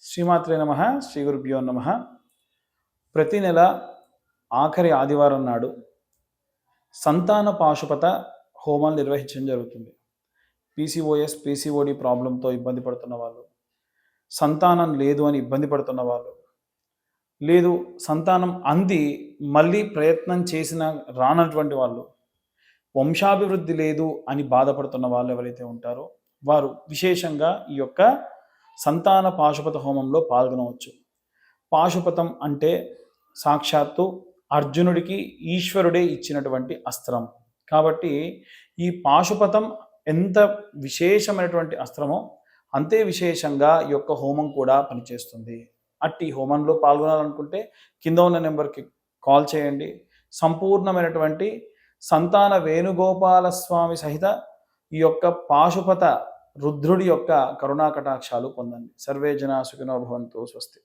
శ్రీమాత్రే నమః. శ్రీ గురుభ్యో నమః. ప్రతి నెల ఆఖరి ఆదివారం నాడు సంతాన పాశుపత హోమాలు నిర్వహించడం జరుగుతుంది. పీసీఓఎస్, పీసీఓడి ప్రాబ్లంతో ఇబ్బంది పడుతున్న వాళ్ళు, సంతానం లేదు అని ఇబ్బంది పడుతున్న వాళ్ళు, లేదు సంతానం అంది మళ్ళీ ప్రయత్నం చేసిన రానటువంటి వాళ్ళు, వంశాభివృద్ధి లేదు అని బాధపడుతున్న వాళ్ళు ఎవరైతే ఉంటారో వారు విశేషంగా ఈ యొక్క సంతాన పాశుపత హోమంలో పాల్గొనవచ్చు. పాశుపతం అంటే సాక్షాత్తు అర్జునుడికి ఈశ్వరుడే ఇచ్చినటువంటి అస్త్రం. కాబట్టి ఈ పాశుపతం ఎంత విశేషమైనటువంటి అస్త్రమో అంతే విశేషంగా ఈ యొక్క హోమం కూడా పనిచేస్తుంది. అట్టి హోమంలో పాల్గొనాలనుకుంటే కింద ఉన్న నెంబర్కి కాల్ చేయండి. సంపూర్ణమైనటువంటి సంతాన వేణుగోపాల స్వామి సహిత ఈ యొక్క పాశుపత రుద్రుడి యొక్క కరుణా కటాక్షాలు పొందండి. సర్వే జనా సుఖినో భవంతు. స్వస్తి.